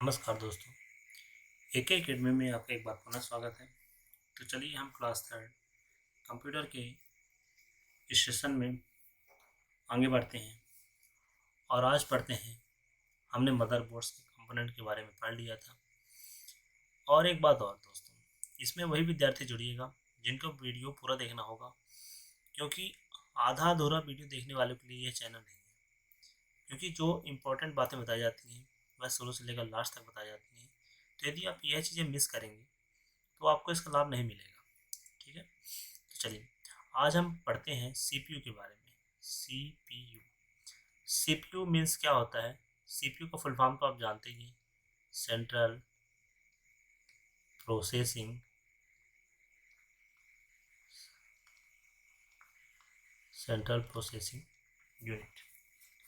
नमस्कार दोस्तों। एके एकेडमी में आपका एक बार पुनः स्वागत है। तो चलिए हम क्लास थर्ड कंप्यूटर के इस सेशन में आगे बढ़ते हैं और आज पढ़ते हैं। हमने मदरबोर्ड्स के कंपोनेंट के बारे में पढ़ लिया था। और एक बात और दोस्तों, इसमें वही विद्यार्थी जुड़िएगा जिनको वीडियो पूरा देखना होगा, क्योंकि आधा अधूरा वीडियो देखने वालों के लिए यह चैनल नहीं है। क्योंकि जो इम्पोर्टेंट बातें बताई जाती हैं वह शुरू से लेकर लास्ट तक बताई जाती हैं। तो यदि आप यह चीज़ें मिस करेंगे तो आपको इसका लाभ नहीं मिलेगा। ठीक है, तो चलिए आज हम पढ़ते हैं सीपीयू के बारे में। सीपीयू सीपीयू मीन्स क्या होता है? सीपीयू का फुल फॉर्म तो आप जानते ही हैं, central processing central processing unit.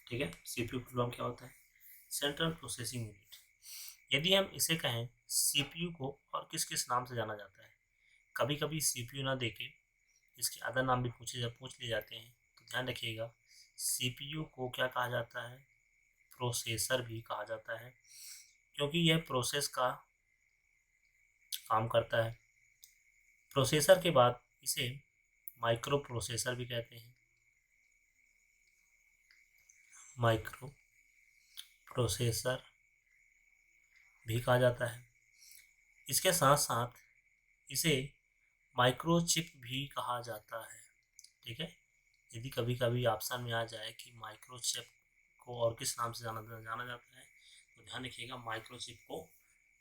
ठीक है, सीपीयू फुल फॉर्म क्या होता है? Central processing unit. यदि हम इसे कहें, सीपीयू को और किस किस नाम से जाना जाता है? कभी कभी सीपीयू ना देके इसके अदर नाम भी पूछ लिए जाते हैं। तो ध्यान रखिएगा, सीपीयू को क्या कहा जाता है? प्रोसेसर भी कहा जाता है, क्योंकि यह प्रोसेस का काम करता है। प्रोसेसर के बाद इसे माइक्रो प्रोसेसर भी कहते हैं। माइक्रो प्रोसेसर भी कहा जाता है। इसके साथ साथ इसे माइक्रोचिप भी कहा जाता है। ठीक है, यदि कभी कभी ऑप्शन में आ जाए कि माइक्रोचिप को और किस नाम से जाना जाता है, तो ध्यान रखिएगा, माइक्रोचिप को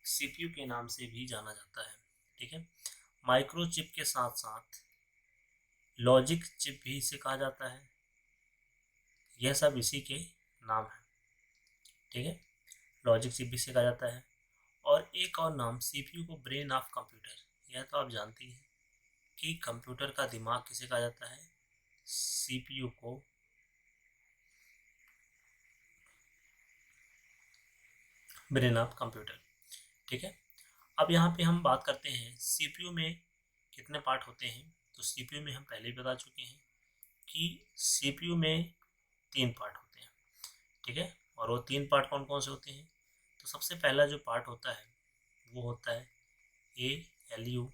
सीपीयू के नाम से भी जाना जाता है। ठीक है, माइक्रोचिप के साथ साथ लॉजिक चिप भी इसे कहा जाता है। यह सब इसी के नाम है। ठीक है, लॉजिक चिप भी इसे कहा जाता है। और एक और नाम, सीपीयू को ब्रेन ऑफ कंप्यूटर। यह तो आप जानती हैं कि कंप्यूटर का दिमाग किसे कहा जाता है? सीपीयू को ब्रेन ऑफ कंप्यूटर। ठीक है, अब यहाँ पे हम बात करते हैं सीपीयू में कितने पार्ट होते हैं। तो सीपीयू में हम पहले ही बता चुके हैं कि सीपीयू में 3 पार्ट होते हैं। ठीक है, और वो 3 पार्ट कौन कौन से होते हैं? तो सबसे पहला जो पार्ट होता है वो होता है ALU,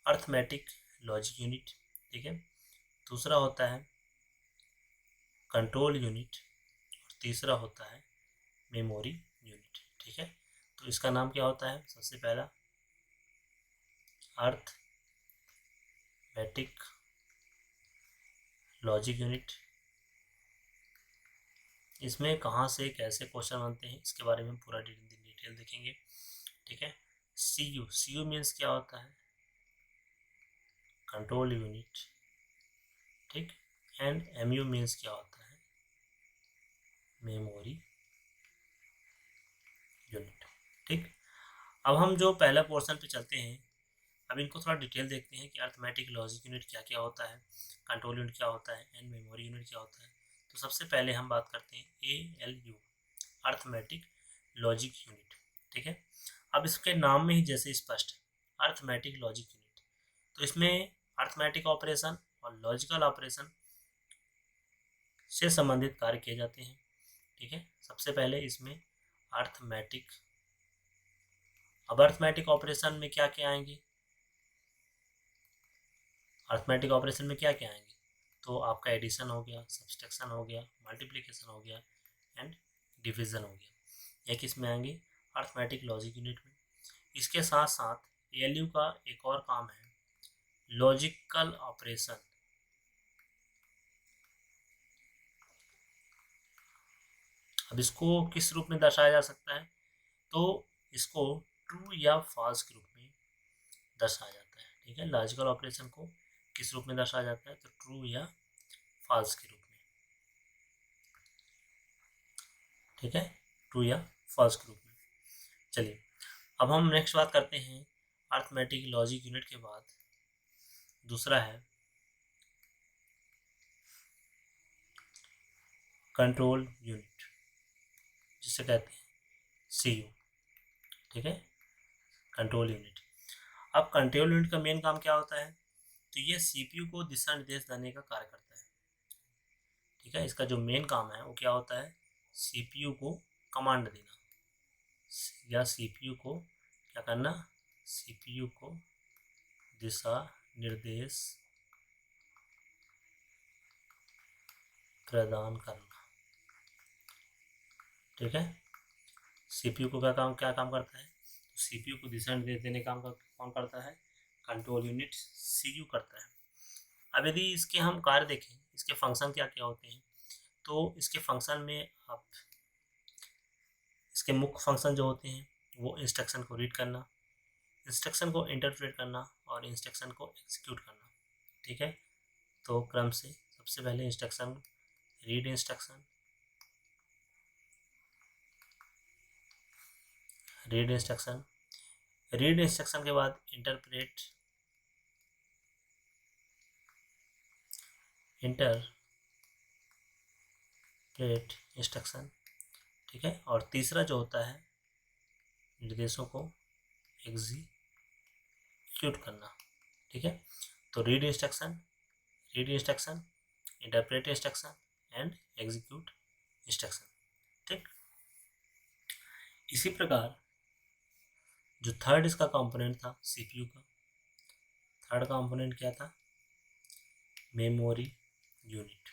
अर्थमेटिक लॉजिक यूनिट। ठीक है, दूसरा होता है कंट्रोल यूनिट और तीसरा होता है मेमोरी यूनिट। ठीक है, तो इसका नाम क्या होता है? सबसे पहला अर्थमेटिक लॉजिक यूनिट। इसमें कहाँ से कैसे क्वेश्चन बनते हैं इसके बारे में हम पूरा डिटेल देखेंगे। ठीक है, सी यू मीन्स क्या होता है? Control unit. ठीक, एंड MU मीन्स क्या होता है? Memory unit. ठीक, अब हम जो पहला पोर्शन पे चलते हैं, अब इनको थोड़ा डिटेल देखते हैं कि अर्थमेटिक लॉजिक यूनिट क्या क्या होता है, कंट्रोल यूनिट क्या होता है, एंड मेमोरी यूनिट क्या होता है। तो सबसे पहले हम बात करते हैं ALU, अर्थमेटिक लॉजिक यूनिट। ठीक है, अब इसके नाम में ही जैसे स्पष्ट है, अर्थमेटिक लॉजिक यूनिट। तो इसमें अर्थमेटिक ऑपरेशन और लॉजिकल ऑपरेशन से संबंधित कार्य किए जाते हैं। ठीक है, सबसे पहले इसमें अर्थमेटिक। अब अर्थमेटिक ऑपरेशन में क्या क्या आएंगे? अर्थमेटिक ऑपरेशन में क्या क्या आएंगे? तो आपका एडिशन हो गया, सब्सट्रैक्शन हो गया, मल्टीप्लिकेशन हो गया एंड डिवीजन हो गया। यह किस में आएंगे? अर्थमेटिक लॉजिक यूनिट में। इसके साथ साथ ALU का एक और काम है, लॉजिकल ऑपरेशन। अब इसको किस रूप में दर्शाया जा सकता है? तो इसको ट्रू या फॉल्स के रूप में दर्शाया जाता है। ठीक है, लॉजिकल ऑपरेशन को किस रूप में दर्शाया जाता है? तो ट्रू या फॉल्स के रूप में। ठीक है, ट्रू या फॉल्स के रूप में। चलिए, अब हम नेक्स्ट बात करते हैं अर्थमेटिक लॉजिक यूनिट के बाद दूसरा है कंट्रोल यूनिट, जिसे कहते हैं CU। ठीक है, कंट्रोल यूनिट। अब कंट्रोल यूनिट का मेन काम क्या होता है? तो ये CPU को दिशा निर्देश देने का कार्य करता है। ठीक है, इसका जो मेन काम है वो क्या होता है? CPU को कमांड देना। या सीपीयू को क्या करना, सीपीयू को दिशा निर्देश प्रदान करना। ठीक है, सीपीयू को क्या काम करता है, तो सीपीयू को दिशा निर्देश देने काम कौन करता है, कंट्रोल यूनिट सीयू करता है। अब यदि इसके हम कार्य देखें, इसके फंक्शन क्या क्या होते हैं, तो इसके फंक्शन में आप इसके मुख्य फंक्शन जो होते हैं वो इंस्ट्रक्शन को रीड करना, इंस्ट्रक्शन को इंटरप्रेट करना और इंस्ट्रक्शन को एग्जीक्यूट करना। ठीक है, तो क्रम से सबसे पहले instruction read instruction, read instruction, read instruction के बाद इंटरप्रेट, इंटरप्रेट इंस्ट्रक्शन। ठीक है, और तीसरा जो होता है निर्देशों को एग्जीक्यूट करना। ठीक है, तो read instruction, interpret instruction and execute instruction. ठीक, इसी प्रकार जो थर्ड इसका कंपोनेंट था सीपीयू का, थर्ड कंपोनेंट क्या था, मेमोरी यूनिट।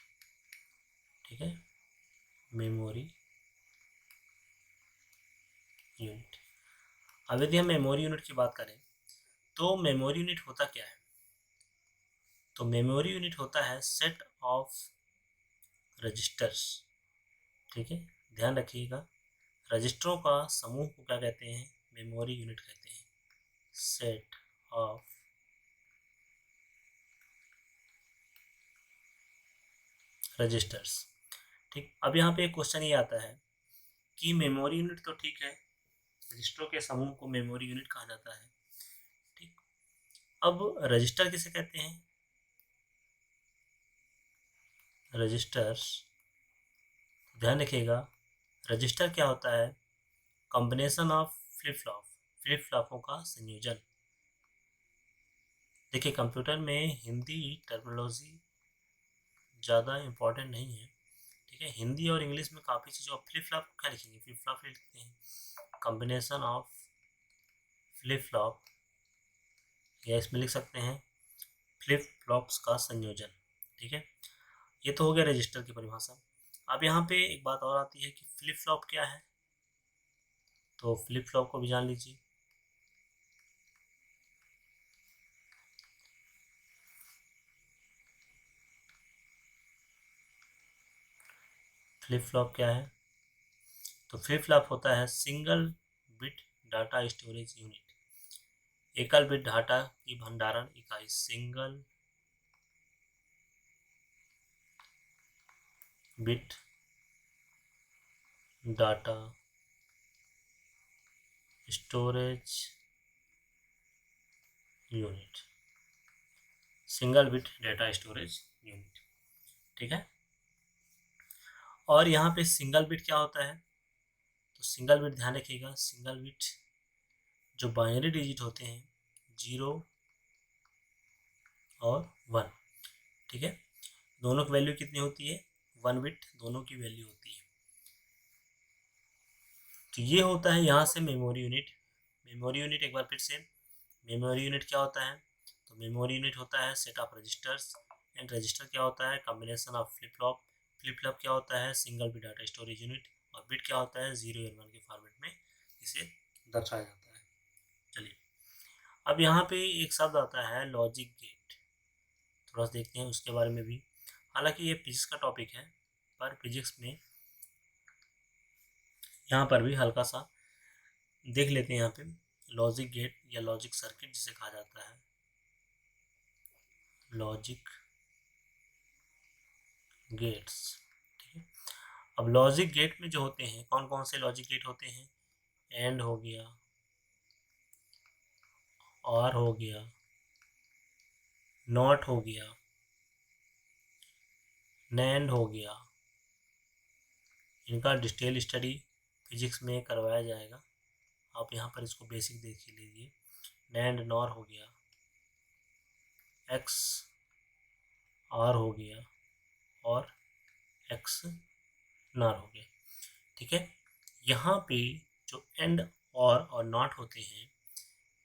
ठीक है, मेमोरी यूनिट। अब यदि हम मेमोरी यूनिट की बात करें तो मेमोरी यूनिट होता क्या है, तो मेमोरी यूनिट होता है सेट ऑफ रजिस्टर्स। ठीक है, ध्यान रखिएगा, रजिस्टरों का समूह को क्या कहते हैं, मेमोरी यूनिट कहते हैं, सेट ऑफ रजिस्टर्स। ठीक, अब यहाँ पे एक क्वेश्चन ये आता है कि मेमोरी यूनिट तो ठीक है, रजिस्टरों के समूह को मेमोरी यूनिट कहा जाता है। ठीक, अब रजिस्टर किसे कहते हैं, रजिस्टर्स, ध्यान रखिएगा, रजिस्टर क्या होता है, combination of flip flop, flip फ्लॉपों का संयोजन। देखिए कंप्यूटर में हिंदी टर्मिनोलॉजी ज़्यादा इम्पोर्टेंट नहीं है। ठीक है, हिंदी और इंग्लिश में काफ़ी चीज़ों, फ्लिप फ्लॉप क्या लिखेंगे, फ्लिप फ्लॉप लिखते हैं, कॉम्बिनेशन ऑफ फ्लिप फ्लॉप, या इसमें लिख सकते हैं फ्लिप फ्लॉप्स का संयोजन। ठीक है, ये तो हो गया रजिस्टर की परिभाषा। अब यहाँ पे एक बात और आती है कि फ्लिप फ्लॉप क्या है, तो फ्लिप फ्लॉप को भी जान लीजिए। फ्लिप फ्लॉप क्या है, तो फ्लिप फ्लॉप होता है single bit data storage unit, एकल बिट डाटा की भंडारण इकाई, single bit data storage unit, single bit data storage unit. ठीक है, और यहाँ पे सिंगल बिट क्या होता है, तो सिंगल बिट ध्यान रखिएगा, सिंगल बिट जो बाइनरी डिजिट होते हैं 0 और 1। ठीक है, दोनों की वैल्यू कितनी होती है, 1 बिट दोनों की वैल्यू होती है। तो ये होता है यहाँ से मेमोरी यूनिट। मेमोरी यूनिट एक बार फिर से, मेमोरी यूनिट क्या होता है, तो मेमोरी यूनिट होता है set of registers, and register क्या होता है, combination of flip flop, flip flop क्या होता है, single bit data storage unit, और बिट क्या होता है, 0 और 1 के फॉर्मेट में इसे दर्शाया जाता है। चलिए, अब यहाँ पे एक शब्द आता है लॉजिक गेट, थोड़ा सा देखते हैं उसके बारे में भी। हालांकि ये फिजिक्स का टॉपिक है, पर फिजिक्स में यहाँ पर भी हल्का सा देख लेते हैं। यहाँ पे लॉजिक गेट या लॉजिक सर्किट जिसे कहा जाता है, लॉजिक गेट्स। ठीक है, अब लॉजिक गेट में जो होते हैं, कौन कौन से लॉजिक गेट होते हैं, एंड हो गया, और हो गया, नॉट हो गया, नैंड हो गया। इनका डिटेल स्टडी फिजिक्स में करवाया जाएगा, आप यहाँ पर इसको बेसिक देख ही लीजिए। नैंड नॉर हो गया, एक्स आर हो गया, और एक्स नॉर हो गया। ठीक है, यहाँ पे जो एंड और नॉट होते हैं,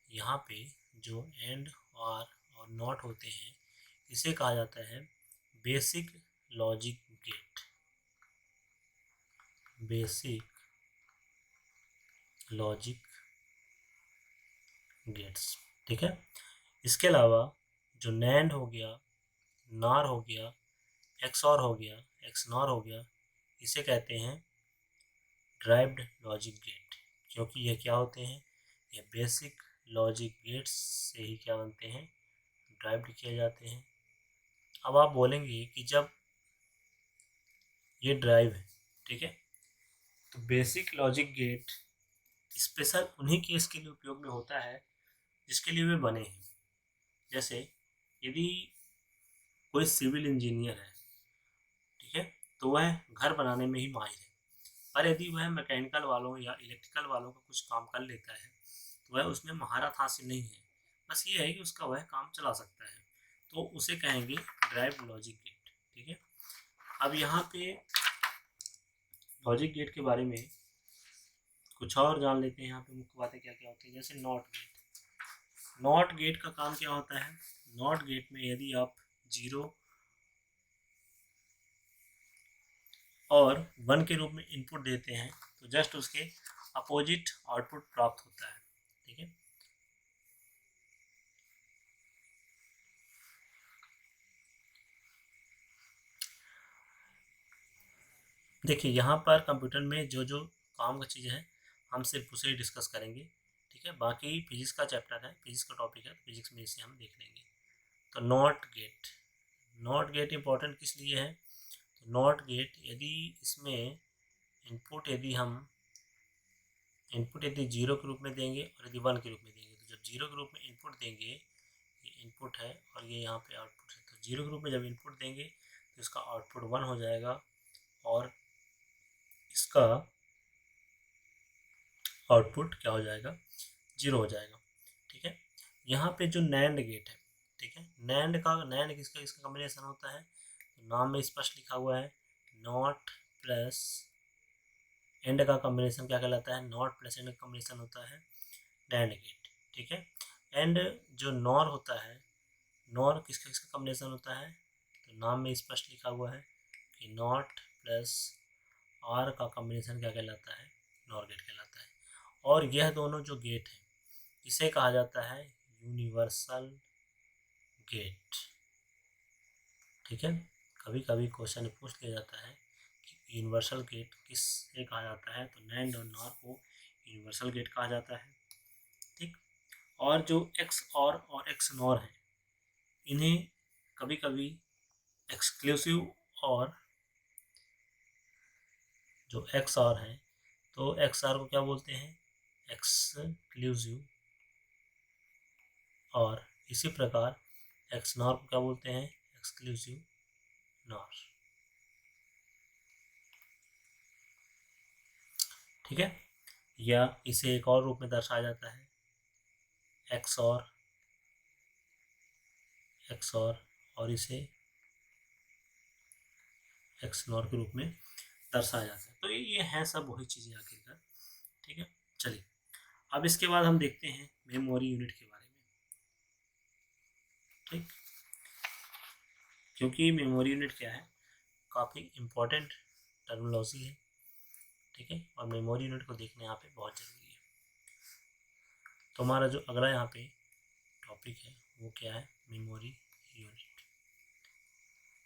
यहाँ पे जो एंड और नॉट होते हैं, इसे कहा जाता है basic logic gate. Basic logic gates, ठीक है। इसके अलावा जो नैंड हो गया, नार हो गया, एक्सऑर हो गया, एक्सनॉर हो गया, इसे कहते हैं ड्राइव्ड लॉजिक गेट, क्योंकि ये क्या होते हैं, ये बेसिक लॉजिक गेट्स से ही क्या बनते हैं, ड्राइव्ड किए जाते हैं। अब आप बोलेंगे कि जब ये ड्राइव है, ठीक है, तो बेसिक लॉजिक गेट स्पेशल उन्हीं केस के लिए उपयोग में होता है जिसके लिए वे बने हैं। जैसे यदि कोई सिविल इंजीनियर है, ठीक है, तो वह घर बनाने में ही माहिर है, पर यदि वह मैकेनिकल वालों या इलेक्ट्रिकल वालों का कुछ काम कर लेता है तो वह उसमें महारत हासिल नहीं है, बस ये है कि उसका वह काम चला सकता है, तो उसे कहेंगे ड्राइव लॉजिक गेट, ठीक है। अब यहाँ पे लॉजिक गेट के बारे में कुछ और जान लेते हैं। यहाँ पे मुख्य बातें क्या क्या होती है, जैसे नॉट गेट। नॉट गेट का काम क्या होता है, नॉट गेट में यदि आप 0 और 1 के रूप में इनपुट देते हैं तो जस्ट उसके अपोजिट आउटपुट प्राप्त होता है, ठीक है। देखिए यहाँ पर कंप्यूटर में जो जो काम का चीज़ है हम सिर्फ उसे ही डिस्कस करेंगे, ठीक है। बाकी फिजिक्स का चैप्टर है, फिजिक्स का टॉपिक है, फिजिक्स में इसे हम देख लेंगे। तो not gate, not gate important किस लिए है, तो नॉट गेट यदि इसमें इनपुट यदि 0 के रूप में देंगे और यदि 1 के रूप में देंगे, तो जब 0 के रूप में इनपुट देंगे, ये इनपुट है और ये यहाँ पे आउटपुट है, तो 0 के रूप में जब इनपुट देंगे तो इसका आउटपुट 1 हो जाएगा और इसका आउटपुट क्या हो जाएगा, 0 हो जाएगा, ठीक है। यहाँ पे जो नैंड गेट है, ठीक है, नैंड किसका इसका कॉम्बिनेशन होता है, तो नाम में स्पष्ट लिखा हुआ है नॉट प्लस एंड का कॉम्बिनेशन क्या कहलाता है, नॉट प्लस एंड का कॉम्बिनेशन होता है नैंड गेट, ठीक है। एंड जो नॉर होता है, नॉर किसका किसका कॉम्बिनेशन होता है, तो नाम में स्पष्ट लिखा हुआ है कि नॉट प्लस आर का कॉम्बिनेशन क्या कहलाता है, नॉर गेट कहलाता है। और यह दोनों जो गेट है इसे कहा जाता है यूनिवर्सल गेट, ठीक है। कभी कभी क्वेश्चन पूछ लिया जाता है कि यूनिवर्सल गेट किससे कहा जाता है, तो नैंड और नॉर को यूनिवर्सल गेट कहा जाता है, ठीक। और जो एक्स और एक्स नॉर है, इन्हें कभी कभी एक्सक्लूसिव और जो एक्स आर है, तो एक्स आर को क्या बोलते हैं, एक्सक्लूसिव, और इसी प्रकार एक्स नॉर को क्या बोलते हैं, एक्सक्लूसिव नॉर, ठीक है। या इसे एक और रूप में दर्शाया जाता है एक्स और इसे एक्स नॉर के रूप में दर्शाया जाता है। तो ये है सब वही चीज़ें आखिरकार, ठीक है। चलिए अब इसके बाद हम देखते हैं मेमोरी यूनिट के बारे में, ठीक, क्योंकि मेमोरी यूनिट क्या है, काफ़ी इम्पोर्टेंट टर्मिनोलॉजी है, ठीक है, और मेमोरी यूनिट को देखना यहाँ पे बहुत ज़रूरी है। तो हमारा जो अगला यहाँ पे टॉपिक है वो क्या है, मेमोरी यूनिट।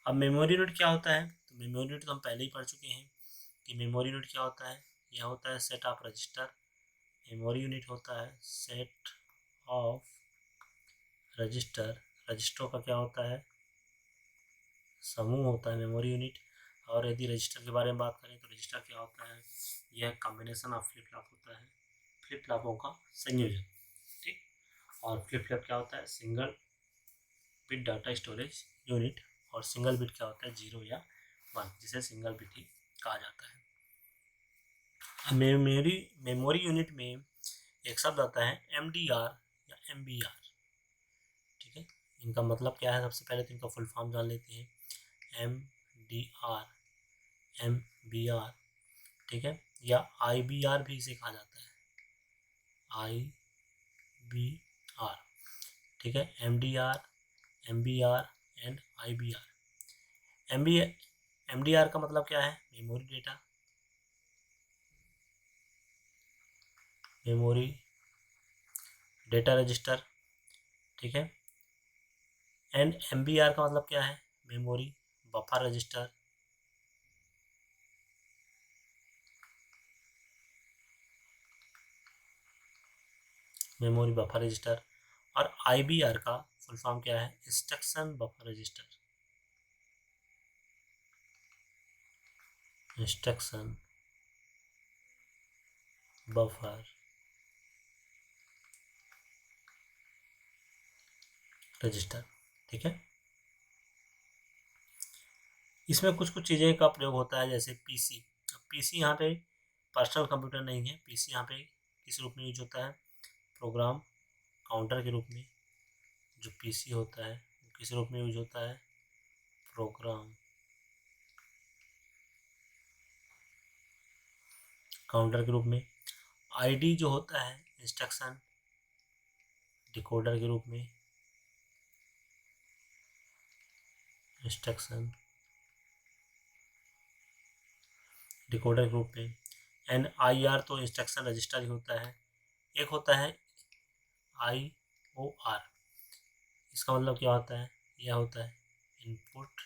अब मेमोरी यूनिट क्या होता है, तो मेमोरी यूनिट तो हम पहले ही पढ़ चुके हैं कि मेमोरी यूनिट क्या होता है, यह होता है set of register. Memory unit होता है सेट ऑफ रजिस्टर, रजिस्टरों का क्या होता है, समूह होता है मेमोरी यूनिट। और यदि रजिस्टर के बारे में बात करें तो रजिस्टर क्या होता है, यह कॉम्बिनेशन ऑफ फ्लिप फ्लॉप होता है, फ्लिप फ्लॉपों का संयोजन, ठीक। और फ्लिप फ्लॉप क्या होता है, single bit data storage unit, और सिंगल बिट क्या होता है, 0 या 1, जिसे सिंगल बिट ही कहा जाता है। मेमोरी यूनिट में एक शब्द आता है MDR या MBR, ठीक है। इनका मतलब क्या है, सबसे पहले तो इनका फुल फॉर्म जान लेते हैं, MDR, MBR, ठीक है, या IBR भी इसे कहा जाता है, IBR, ठीक है, MDR, MBR and IBR। MDR का मतलब क्या है? Memory data, memory data register, ठीक है। एंड MBR का मतलब क्या है? Memory buffer register, memory buffer register. और IBR का फुल फॉर्म क्या है? Instruction buffer register, instruction buffer register, ठीक है। इसमें कुछ कुछ चीज़ें का प्रयोग होता है, जैसे पीसी। अब पीसी यहाँ पे पर्सनल कंप्यूटर नहीं है, पीसी यहाँ पे किस रूप में यूज होता है? प्रोग्राम काउंटर के रूप में। जो पीसी होता है वो किस रूप में यूज होता है? प्रोग्राम काउंटर के रूप में। आईडी जो होता है इंस्ट्रक्शन डिकोडर के रूप में, इंस्ट्रक्शन डिकोडर के रूप में। एंड IR तो इंस्ट्रक्शन रजिस्टर ही होता है। एक होता है IOR, इसका मतलब क्या होता है? यह होता है इनपुट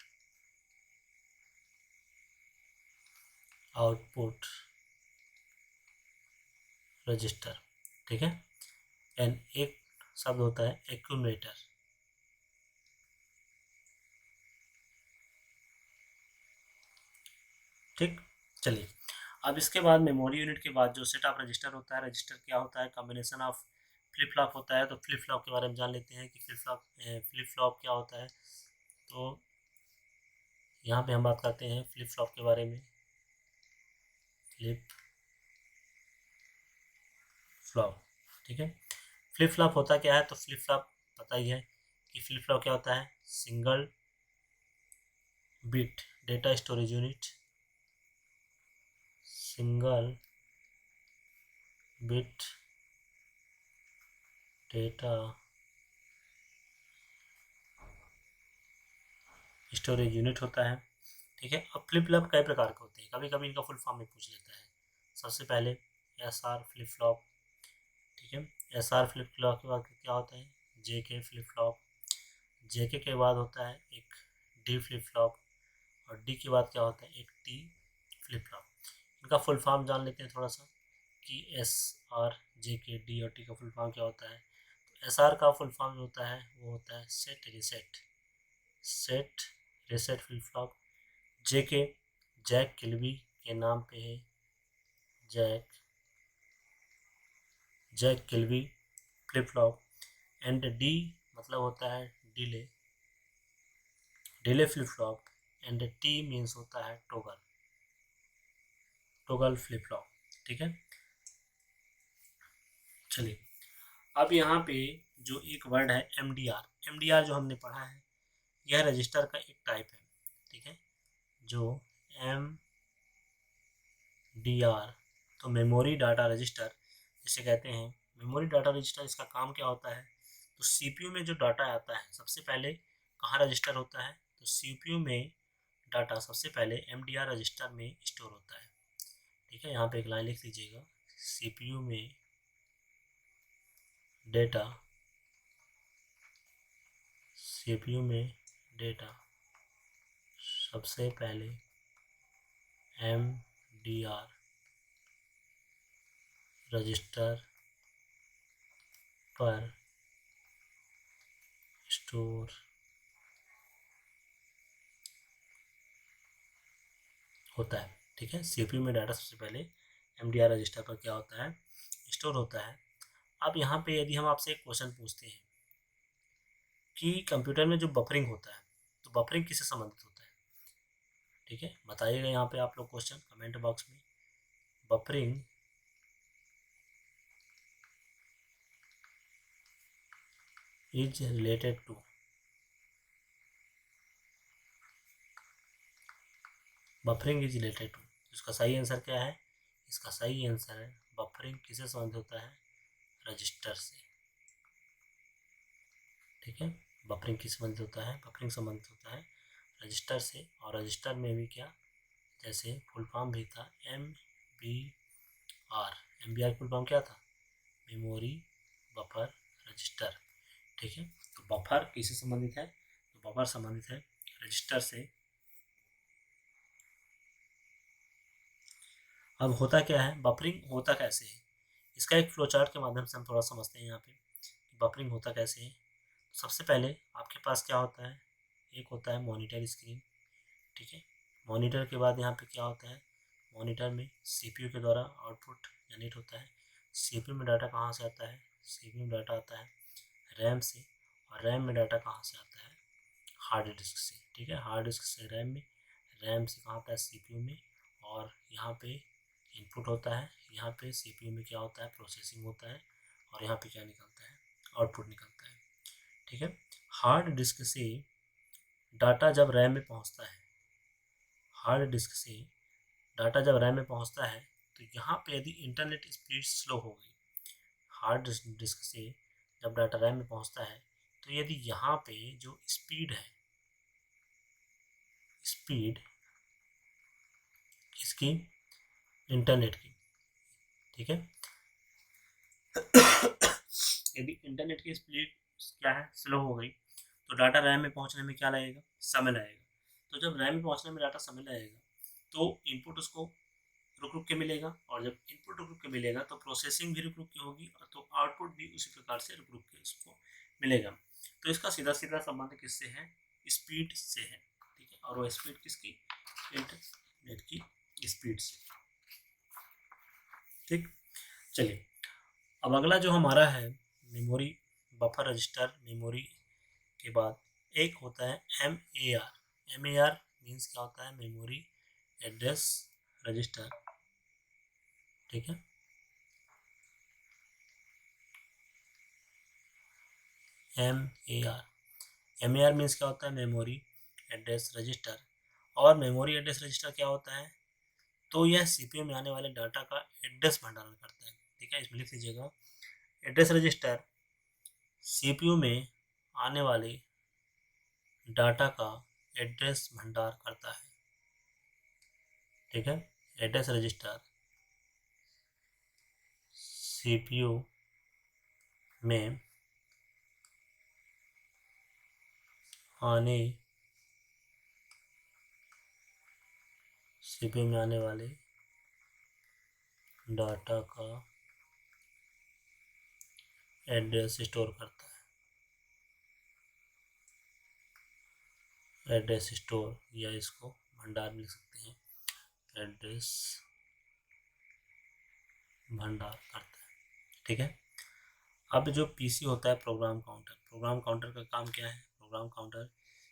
आउटपुट रजिस्टर, ठीक है। एंड एक शब्द होता है एक्यूमुलेटर, ठीक। चलिए, अब इसके बाद मेमोरी यूनिट के बाद जो सेट ऑफ रजिस्टर होता है, रजिस्टर क्या होता है? कॉम्बिनेशन ऑफ फ्लिप फ्लॉप होता है। तो फ्लिप फ्लॉप के बारे में जान लेते हैं कि फ्लिप फ्लॉप क्या होता है। तो यहाँ पे हम बात करते हैं फ्लिप फ्लॉप के बारे में। फ्लिप फ्लॉप, ठीक है। फ्लिप फ्लॉप होता क्या है? तो फ्लिप फ्लॉप पता ही है कि फ्लिप फ्लॉप क्या होता है? Single bit data storage unit, single bit data storage unit होता है, ठीक है। अब फ्लिप फ्लॉप कई प्रकार के होते हैं, कभी कभी इनका फुल फॉर्म में पूछ लेता है। सबसे पहले SR फ्लिप फ्लॉप, ठीक है। SR फ्लिप फ्लॉप के बाद क्या होता है? JK flip flop. JK के बाद होता है एक D फ्लिप फ्लॉप, और D के बाद क्या होता है? एक T फ्लिप फ्लॉप। इनका फुल फॉर्म जान लेते हैं थोड़ा सा कि SR JK D और T का फुल फॉर्म क्या होता है। तो SR का फुल फॉर्म जो होता है वो होता है set reset, set reset flip flop. JK Jack Kilby के नाम पे है, Jack Kilby flip flop. And D मतलब होता है delay, delay flip flop. And T means होता है टोगल, टोगल फ्लिप फ्लॉप, ठीक है। चलिए, अब यहाँ पे जो एक वर्ड है MDR, MDR जो हमने पढ़ा है यह रजिस्टर का एक टाइप है, ठीक है। जो MDR, तो मेमोरी डाटा रजिस्टर जिसे कहते हैं। मेमोरी डाटा रजिस्टर, इसका काम क्या होता है? तो CPU में जो डाटा आता है सबसे पहले कहाँ रजिस्टर होता है? तो CPU में डाटा सबसे पहले MDR रजिस्टर में स्टोर होता है, ठीक है। यहाँ पे एक लाइन लिख लीजिएगा, CPU में डेटा, CPU में डेटा सबसे पहले MDR रजिस्टर पर स्टोर होता है, ठीक है। CPU में डाटा सबसे पहले MDR रजिस्टर पर क्या होता है? स्टोर होता है। अब यहाँ पे यदि हम आपसे एक क्वेश्चन पूछते हैं कि कंप्यूटर में जो बफरिंग होता है, तो बफरिंग किससे संबंधित होता है? ठीक है, बताइएगा यहाँ पे आप लोग क्वेश्चन कमेंट बॉक्स में। Buffering is related to, buffering is related to, इसका सही आंसर क्या है? इसका सही आंसर है बफरिंग किससे संबंधित होता है? रजिस्टर से। ठीक है, बफरिंग किस संबंधित होता है? बफरिंग संबंधित होता है रजिस्टर से। और रजिस्टर में भी क्या, जैसे फुल फॉर्म भी था MBR। MBR फुल फॉर्म क्या था? Memory buffer register. ठीक है, तो बफर किससे संबंधित है? तो बफर संबंधित है रजिस्टर से। अब होता क्या है, बफरिंग होता कैसे है, इसका एक फ्लो चार्ट के माध्यम से हम थोड़ा समझते हैं यहाँ पे कि बफरिंग होता कैसे है। सबसे पहले आपके पास क्या होता है, एक होता है मॉनिटर स्क्रीन। ठीक है, मॉनिटर के बाद यहाँ पे क्या होता है, मॉनिटर में सीपीयू के द्वारा आउटपुट जनरेट होता है। सीपीयू में डाटा कहाँ से आता है? सीपीयू में डाटा आता है रैम से, और रैम में डाटा कहाँ से आता है? हार्ड डिस्क से। ठीक है, हार्ड डिस्क से रैम में, रैम से कहाँ आता है? सीपीयू में। और यहाँ पे इनपुट होता है, यहाँ पे सीपीयू में क्या होता है? प्रोसेसिंग होता है। और यहाँ पे क्या निकलता है? आउटपुट निकलता है। ठीक है, हार्ड डिस्क से डाटा जब रैम में पहुँचता है, हार्ड डिस्क से डाटा जब रैम में पहुँचता है, तो यहाँ पे यदि इंटरनेट स्पीड स्लो हो गई, हार्ड डिस्क से जब डाटा रैम में पहुँचता है, तो यदि यहाँ पे जो स्पीड है, स्पीड इसकी इंटरनेट की, ठीक है, यदि इंटरनेट की स्पीड क्या है? स्लो हो गई, तो डाटा रैम में पहुंचने में क्या लगेगा? समय लगेगा। तो जब रैम में पहुंचने में डाटा समय लगेगा, तो इनपुट उसको रुक रुक के मिलेगा, और जब इनपुट रुक रुक के मिलेगा तो प्रोसेसिंग भी रुक रुक के होगी, और तो आउटपुट भी उसी प्रकार से रुक रुक के उसको मिलेगा। तो इसका सीधा सीधा संबंध किससे है? स्पीड से है। ठीक है, और वो स्पीड किसकी? इंटरनेट की स्पीड से। ठीक, चलिए अब अगला जो हमारा है, मेमोरी बफर रजिस्टर। मेमोरी के बाद एक होता है MAR। MAR मीन्स क्या होता है? Memory address register. ठीक है, MAR मीन्स क्या होता है? Memory address register. और मेमोरी एड्रेस रजिस्टर क्या होता है? तो यह सीपीयू में आने वाले डाटा का एड्रेस भंडारण करता है। ठीक है, इसमें लिख लीजिएगा, एड्रेस रजिस्टर सीपीयू में आने वाले डाटा का एड्रेस भंडार करता है। ठीक है, एड्रेस रजिस्टर सीपीयू में आने सीपीयू में आने वाले डाटा का एड्रेस स्टोर करता है। एड्रेस स्टोर, या इसको भंडार भी लिख सकते हैं, एड्रेस भंडार करता है। ठीक है, अब जो पीसी होता है प्रोग्राम काउंटर, प्रोग्राम काउंटर का काम क्या है? प्रोग्राम काउंटर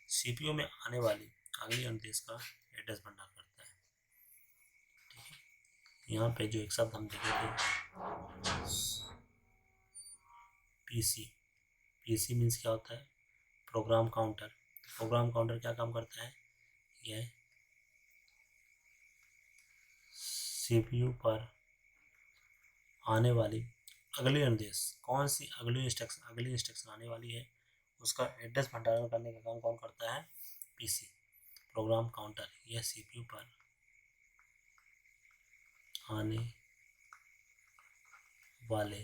सीपीयू में आने वाली अगले अनुदेश का एड्रेस भंडार करता है। ठीक है, यहाँ पे जो एक शब्द हम देखे थे, पीसी। पीसी मीन्स क्या होता है? Program counter. प्रोग्राम काउंटर क्या काम करता है? यह सीपीयू पर आने वाली अगली निर्देश, कौन सी अगली इंस्ट्रक्शन आने वाली है, उसका एड्रेस भंडारण करने का काम कौन करता है? PC, program counter. यह सीपीयू पर आने वाले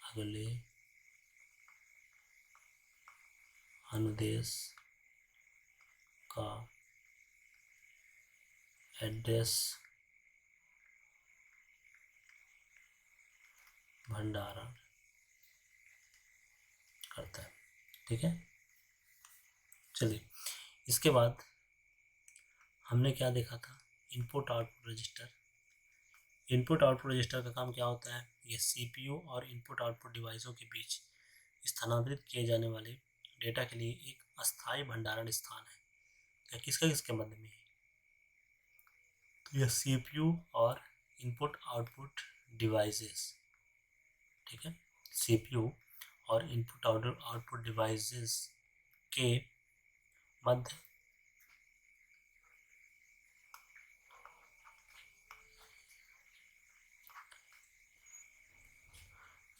अगले अनुदेश का एड्रेस भंडारण करता है। ठीक है, चलिए इसके बाद हमने क्या देखा था? Input output register. Input output register का काम क्या होता है? ये सीपीयू और इनपुट आउटपुट डिवाइसों के बीच स्थानांतरित किए जाने वाले डेटा के लिए एक अस्थायी भंडारण स्थान है। क्या किसका किसके मध्य में है? तो यह सीपीयू और इनपुट आउटपुट डिवाइसेस। ठीक है, सीपीयू और इनपुट आउटपुट डिवाइसेस के मध्य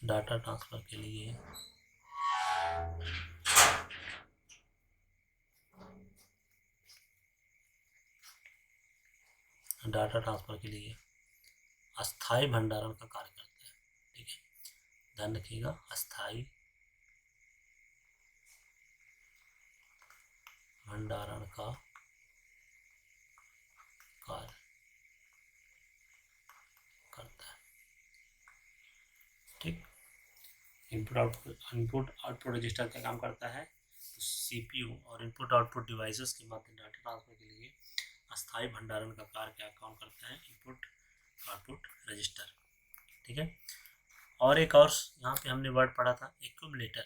डाटा ट्रांसफ़र के लिए अस्थायी भंडारण का कार्य करता है। ठीक है, ध्यान रखिएगा, अस्थायी भंडारण का कार्य करता है। ठीक, इनपुट आउटपुट रजिस्टर क्या काम करता है, तो सीपीयू और इनपुट आउटपुट डिवाइसेस के माध्यम डाटा ट्रांसफर के लिए अस्थायी भंडारण का कार्य क्या काम करता है, इनपुट आउटपुट रजिस्टर। ठीक है, और एक और यहाँ पे हमने वर्ड पढ़ा था एक्यूमुलेटर।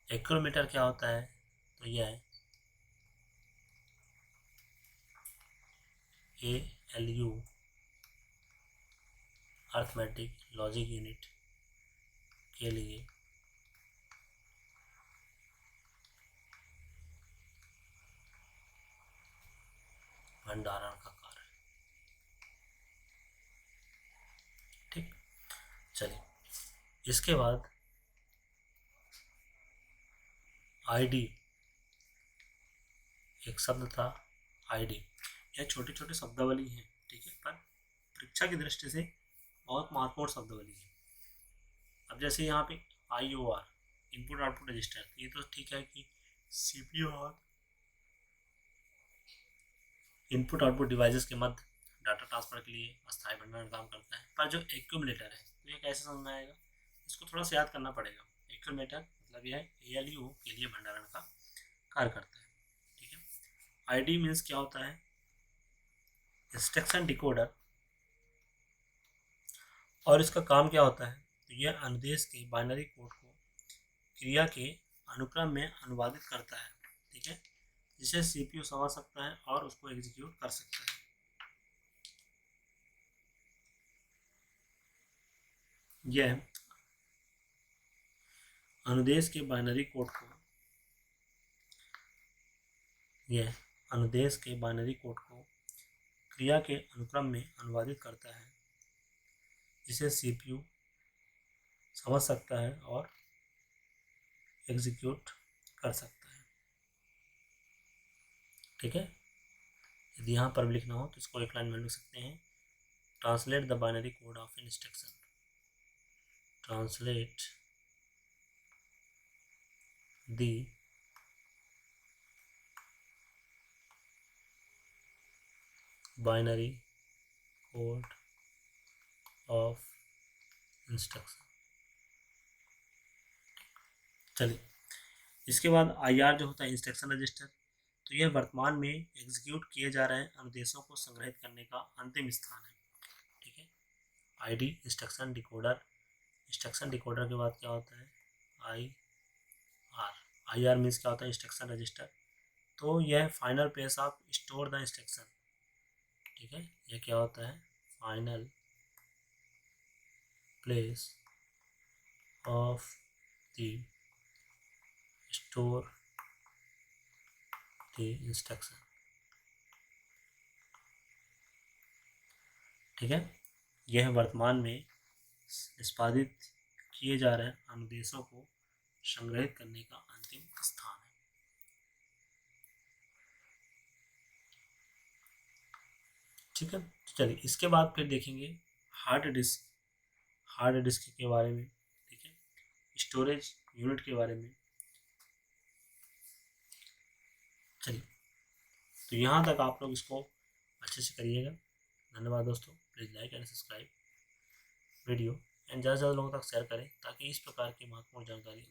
एक्यूमुलेटर क्या होता है, तो यह है ALU अर्थमेटिक लॉजिक यूनिट के लिए भंडारण का कार्य। ठीक, चलिए इसके बाद आईडी, एक शब्द था आईडी। यह छोटे छोटे शब्दावली हैं, ठीक है, पर परीक्षा की दृष्टि से बहुत महत्वपूर्ण शब्दावली है। अब जैसे यहाँ पे IOR इनपुट आउटपुट रजिस्टर, ये तो ठीक है कि सीपीयू और इनपुट आउटपुट डिवाइसेस के मध्य डाटा ट्रांसफर के लिए अस्थायी भंडारण काम करता है। पर जो एक्यूमुलेटर है तो ये कैसे समझ में आएगा, इसको थोड़ा सा याद करना पड़ेगा। एक्यूमुलेटर मतलब यह ALU के लिए भंडारण का कार्य करता है। ठीक है, आईडी मीन्स क्या होता है, इंस्ट्रक्शन डिकोडर, और इसका काम क्या होता है, तो यह अनुदेश के बाइनरी कोड को क्रिया के अनुक्रम में अनुवादित करता है। ठीक है, जिसे सीपीयू समझ सकता है और उसको एग्जीक्यूट कर सकता है। यह अनुदेश के बाइनरी कोड को क्रिया के अनुक्रम में अनुवादित करता है, जिसे सीपीयू समझ सकता है और एग्जीक्यूट कर सकता है। ठीक है, यदि यहाँ पर भी लिखना हो तो इसको एक लाइन में लिख सकते हैं, translate the binary code of instruction, translate the binary code of instruction. चलिए इसके बाद IR जो होता है इंस्ट्रक्शन रजिस्टर, तो यह वर्तमान में एग्जीक्यूट किए जा रहे अनुदेशों को संग्रहित करने का अंतिम स्थान है। ठीक है, आईडी इंस्ट्रक्शन डिकोडर के बाद क्या होता है, IR मीन्स क्या होता है, इंस्ट्रक्शन रजिस्टर, तो यह final place of store the instruction. ठीक है, यह क्या होता है, final place of the store the instruction. ठीक है, यह वर्तमान में निष्पादित किए जा रहे अनुदेशों को संग्रहित करने का अंतिम स्थान है। ठीक है, चलिए इसके बाद फिर देखेंगे हार्ड डिस्क के बारे में। ठीक है, स्टोरेज यूनिट के बारे में। चलिए तो यहाँ तक आप लोग इसको अच्छे से करिएगा। धन्यवाद दोस्तों, please like and subscribe video and ज़्यादा से ज़्यादा लोगों तक शेयर करें ताकि इस प्रकार की महत्वपूर्ण जानकारी